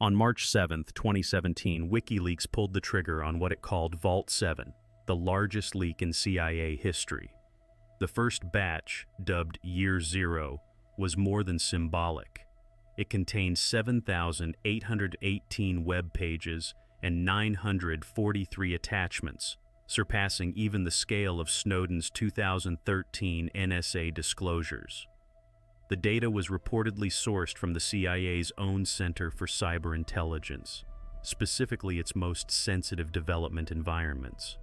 On March 7, 2017, WikiLeaks pulled the trigger on what it called Vault 7, the largest leak in CIA history. The first batch, dubbed Year Zero, was more than symbolic. It contained 7,818 web pages and 943 attachments, surpassing even the scale of Snowden's 2013 NSA disclosures. The data was reportedly sourced from the CIA's own Center for Cyber Intelligence, specifically its most sensitive development environments.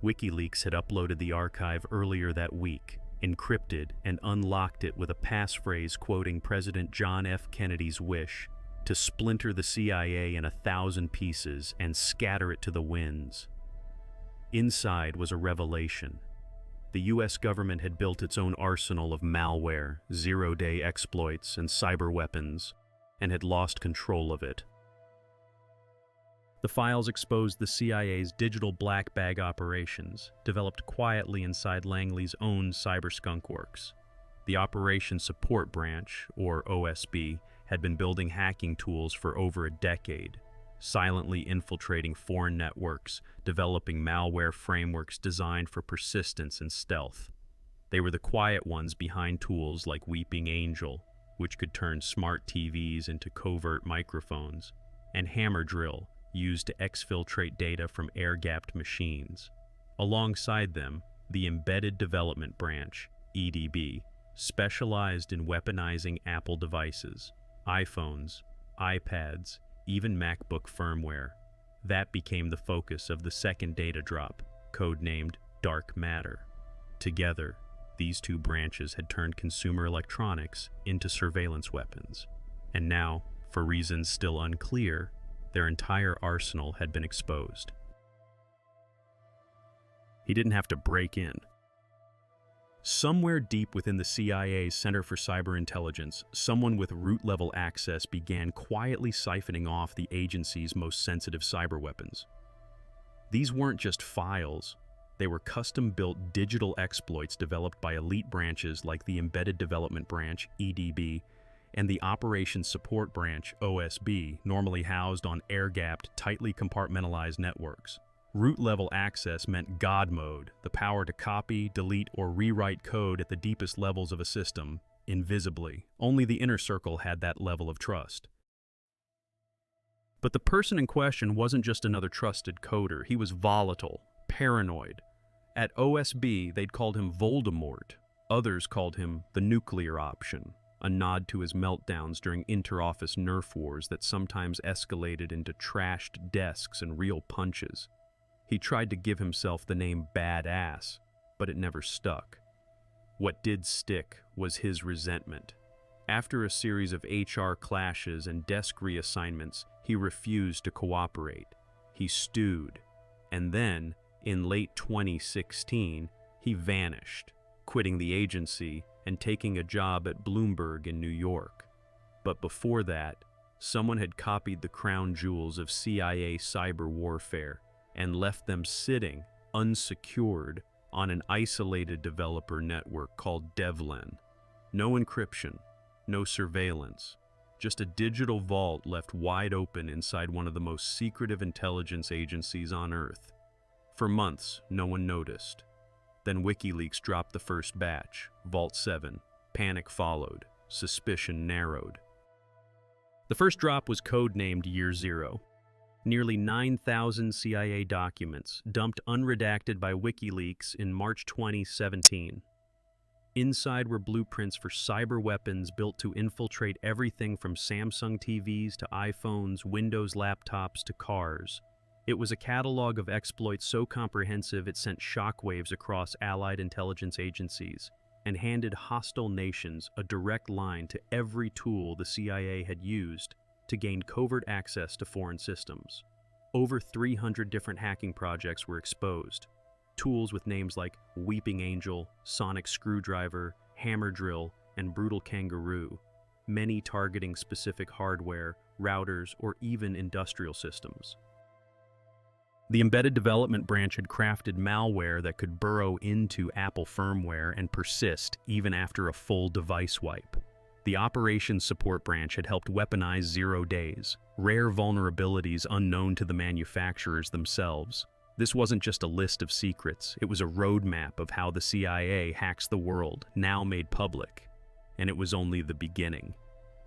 WikiLeaks had uploaded the archive earlier that week, encrypted and unlocked it with a passphrase quoting President John F. Kennedy's wish to splinter the CIA in 1,000 pieces and scatter it to the winds. Inside was a revelation. The U.S. government had built its own arsenal of malware, zero-day exploits, and cyber weapons, and had lost control of it. The files exposed the CIA's digital black bag operations, developed quietly inside Langley's own cyber skunkworks. The Operations Support Branch, or OSB, had been building hacking tools for over a decade, silently infiltrating foreign networks, developing malware frameworks designed for persistence and stealth. They were the quiet ones behind tools like Weeping Angel, which could turn smart TVs into covert microphones, and Hammer Drill, used to exfiltrate data from air-gapped machines. Alongside them, the Embedded Development Branch, EDB, specialized in weaponizing Apple devices, iPhones, iPads, even MacBook firmware. That became the focus of the second data drop, codenamed Dark Matter. Together, these two branches had turned consumer electronics into surveillance weapons. And now, for reasons still unclear, their entire arsenal had been exposed. He didn't have to break in. Somewhere deep within the CIA's Center for Cyber Intelligence, someone with root-level access began quietly siphoning off the agency's most sensitive cyber weapons. These weren't just files, they were custom-built digital exploits developed by elite branches like the Embedded Development Branch, EDB, and the Operations Support Branch, OSB, normally housed on air-gapped, tightly compartmentalized networks. Root-level access meant God mode, the power to copy, delete, or rewrite code at the deepest levels of a system, invisibly. Only the inner circle had that level of trust. But the person in question wasn't just another trusted coder. He was volatile, paranoid. At OSB, they'd called him Voldemort. Others called him the nuclear option, a nod to his meltdowns during inter-office nerf wars that sometimes escalated into trashed desks and real punches. He tried to give himself the name Badass, but it never stuck. What did stick was his resentment. After a series of HR clashes and desk reassignments, he refused to cooperate. He stewed. And then, in late 2016, he vanished, quitting the agency and taking a job at Bloomberg in New York. But before that, someone had copied the crown jewels of CIA cyber warfare and left them sitting, unsecured, on an isolated developer network called Devlen. No encryption, no surveillance, just a digital vault left wide open inside one of the most secretive intelligence agencies on Earth. For months, no one noticed. Then WikiLeaks dropped the first batch, Vault 7. Panic followed. Suspicion narrowed. The first drop was codenamed Year Zero. Nearly 9,000 CIA documents, dumped unredacted by WikiLeaks in March 2017. Inside were blueprints for cyber weapons built to infiltrate everything from Samsung TVs to iPhones, Windows laptops to cars. It was a catalog of exploits so comprehensive it sent shockwaves across allied intelligence agencies and handed hostile nations a direct line to every tool the CIA had used to gain covert access to foreign systems. Over 300 different hacking projects were exposed. Tools with names like Weeping Angel, Sonic Screwdriver, Hammer Drill, and Brutal Kangaroo, many targeting specific hardware, routers, or even industrial systems. The Embedded Development Branch had crafted malware that could burrow into Apple firmware and persist even after a full device wipe. The Operations Support Branch had helped weaponize 0 days, rare vulnerabilities unknown to the manufacturers themselves. This wasn't just a list of secrets, it was a roadmap of how the CIA hacks the world, now made public. And it was only the beginning.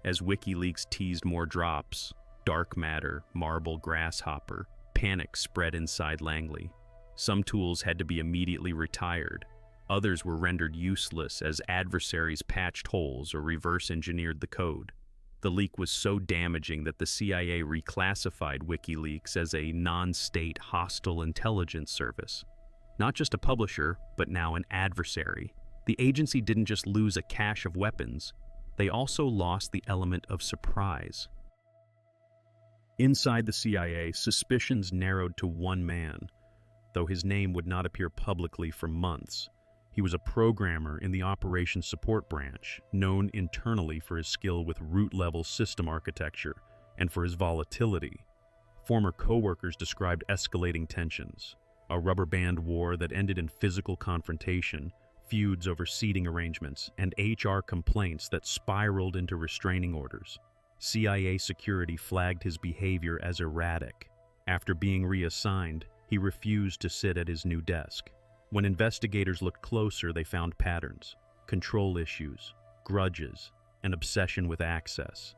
As WikiLeaks teased more drops, dark matter, marble grasshopper, panic spread inside Langley. Some tools had to be immediately retired. Others were rendered useless as adversaries patched holes or reverse-engineered the code. The leak was so damaging that the CIA reclassified WikiLeaks as a non-state hostile intelligence service. Not just a publisher, but now an adversary. The agency didn't just lose a cache of weapons, they also lost the element of surprise. Inside the CIA, suspicions narrowed to one man, though his name would not appear publicly for months. He was a programmer in the Operations Support Branch, known internally for his skill with root-level system architecture and for his volatility. Former co-workers described escalating tensions, a rubber band war that ended in physical confrontation, feuds over seating arrangements, and HR complaints that spiraled into restraining orders. CIA security flagged his behavior as erratic. After being reassigned, he refused to sit at his new desk. When investigators looked closer, they found patterns, control issues, grudges, and obsession with access.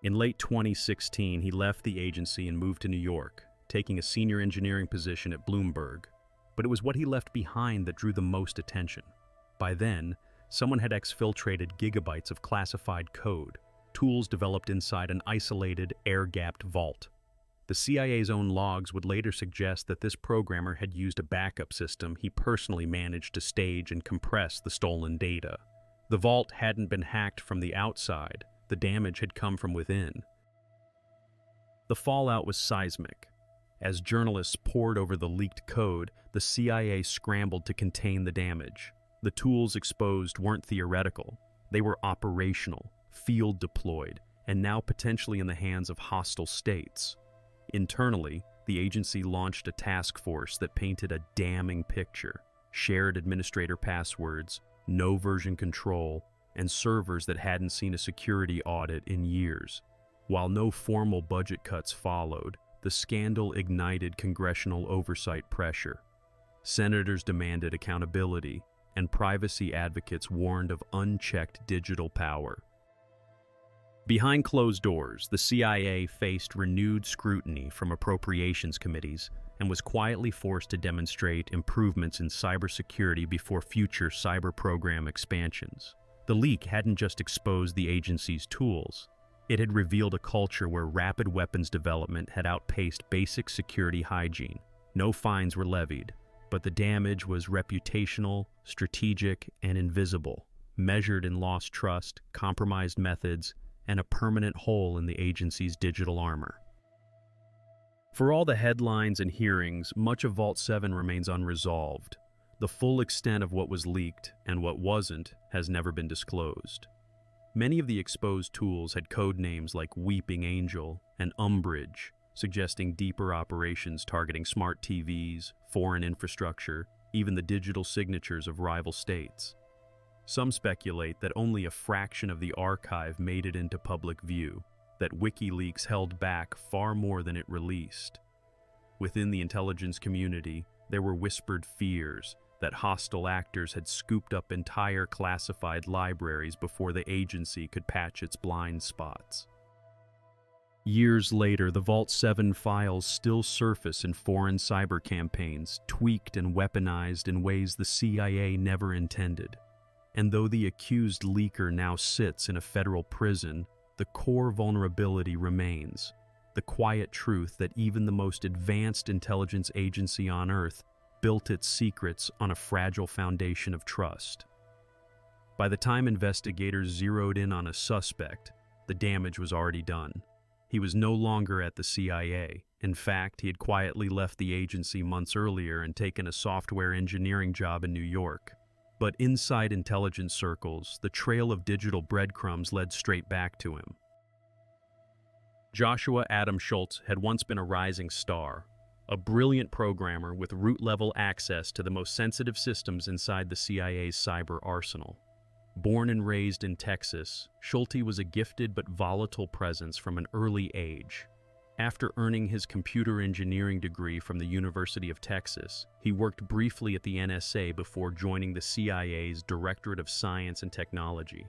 In late 2016, he left the agency and moved to New York, taking a senior engineering position at Bloomberg. But it was what he left behind that drew the most attention. By then, someone had exfiltrated gigabytes of classified code, tools developed inside an isolated, air-gapped vault. The CIA's own logs would later suggest that this programmer had used a backup system he personally managed to stage and compress the stolen data. The vault hadn't been hacked from the outside, the damage had come from within. The fallout was seismic. As journalists pored over the leaked code, the CIA scrambled to contain the damage. The tools exposed weren't theoretical, they were operational, field deployed, and now potentially in the hands of hostile states. Internally, the agency launched a task force that painted a damning picture: shared administrator passwords, no version control, and servers that hadn't seen a security audit in years. While no formal budget cuts followed, the scandal ignited congressional oversight pressure. Senators demanded accountability, and privacy advocates warned of unchecked digital power. Behind closed doors, the CIA faced renewed scrutiny from appropriations committees and was quietly forced to demonstrate improvements in cybersecurity before future cyber program expansions. The leak hadn't just exposed the agency's tools. It had revealed a culture where rapid weapons development had outpaced basic security hygiene. No fines were levied, but the damage was reputational, strategic, and invisible, measured in lost trust, compromised methods, and a permanent hole in the agency's digital armor. For all the headlines and hearings, much of Vault 7 remains unresolved. The full extent of what was leaked and what wasn't has never been disclosed. Many of the exposed tools had code names like Weeping Angel and Umbrage, suggesting deeper operations targeting smart TVs, foreign infrastructure, even the digital signatures of rival states. Some speculate that only a fraction of the archive made it into public view, that WikiLeaks held back far more than it released. Within the intelligence community, there were whispered fears that hostile actors had scooped up entire classified libraries before the agency could patch its blind spots. Years later, the Vault 7 files still surface in foreign cyber campaigns, tweaked and weaponized in ways the CIA never intended. And though the accused leaker now sits in a federal prison, the core vulnerability remains: the quiet truth that even the most advanced intelligence agency on Earth built its secrets on a fragile foundation of trust. By the time investigators zeroed in on a suspect, the damage was already done. He was no longer at the CIA. In fact, he had quietly left the agency months earlier and taken a software engineering job in New York. But inside intelligence circles, the trail of digital breadcrumbs led straight back to him. Joshua Adam Schultz had once been a rising star, a brilliant programmer with root-level access to the most sensitive systems inside the CIA's cyber arsenal. Born and raised in Texas, Schulte was a gifted but volatile presence from an early age. After earning his computer engineering degree from the University of Texas, he worked briefly at the NSA before joining the CIA's Directorate of Science and Technology.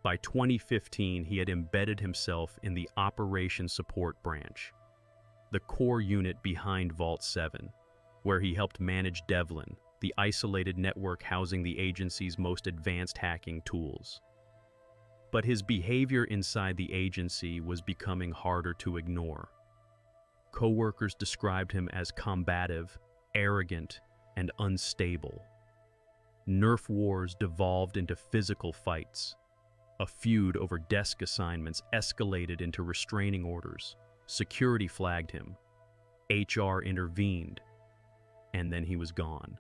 By 2015, he had embedded himself in the Operations Support Branch, the core unit behind Vault 7, where he helped manage Devlin, the isolated network housing the agency's most advanced hacking tools. But his behavior inside the agency was becoming harder to ignore. Coworkers described him as combative, arrogant, and unstable. Nerf wars devolved into physical fights. A feud over desk assignments escalated into restraining orders. Security flagged him. HR intervened. And then he was gone.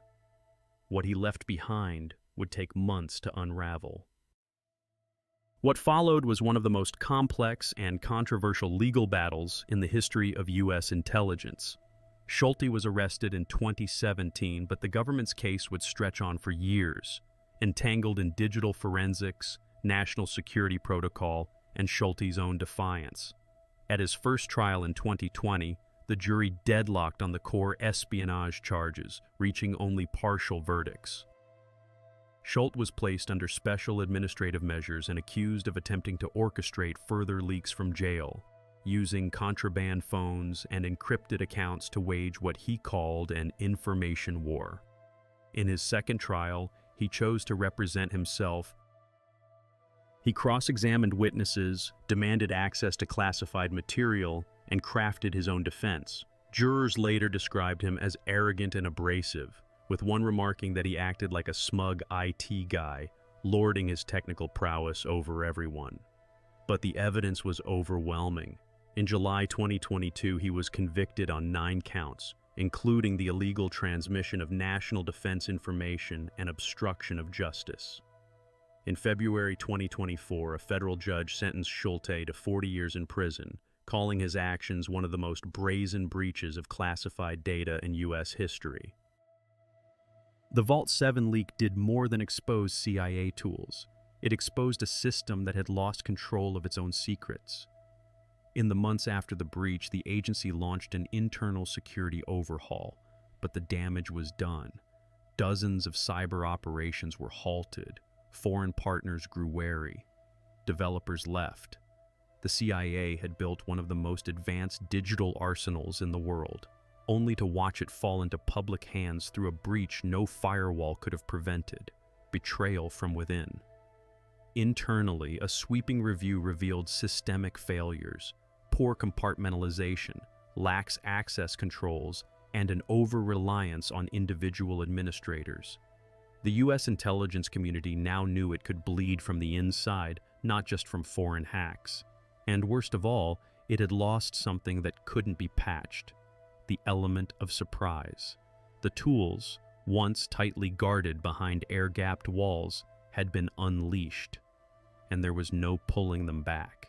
What he left behind would take months to unravel. What followed was one of the most complex and controversial legal battles in the history of U.S. intelligence. Schulte was arrested in 2017, but the government's case would stretch on for years, entangled in digital forensics, national security protocol, and Schulte's own defiance. At his first trial in 2020, the jury deadlocked on the core espionage charges, reaching only partial verdicts. Schulte was placed under special administrative measures and accused of attempting to orchestrate further leaks from jail, using contraband phones and encrypted accounts to wage what he called an information war. In his second trial, he chose to represent himself. He cross-examined witnesses, demanded access to classified material, and crafted his own defense. Jurors later described him as arrogant and abrasive, with one remarking that he acted like a smug IT guy, lording his technical prowess over everyone. But the evidence was overwhelming. In July 2022, he was convicted on 9 counts, including the illegal transmission of national defense information and obstruction of justice. In February 2024, a federal judge sentenced Schulte to 40 years in prison, calling his actions one of the most brazen breaches of classified data in U.S. history. The Vault 7 leak did more than expose CIA tools. It exposed a system that had lost control of its own secrets. In the months after the breach, the agency launched an internal security overhaul, but the damage was done. Dozens of cyber operations were halted. Foreign partners grew wary. Developers left. The CIA had built one of the most advanced digital arsenals in the world, only to watch it fall into public hands through a breach no firewall could have prevented: betrayal from within. Internally, a sweeping review revealed systemic failures, poor compartmentalization, lax access controls, and an over-reliance on individual administrators. The U.S. intelligence community now knew it could bleed from the inside, not just from foreign hacks. And worst of all, it had lost something that couldn't be patched: the element of surprise. The tools, once tightly guarded behind air-gapped walls, had been unleashed, and there was no pulling them back.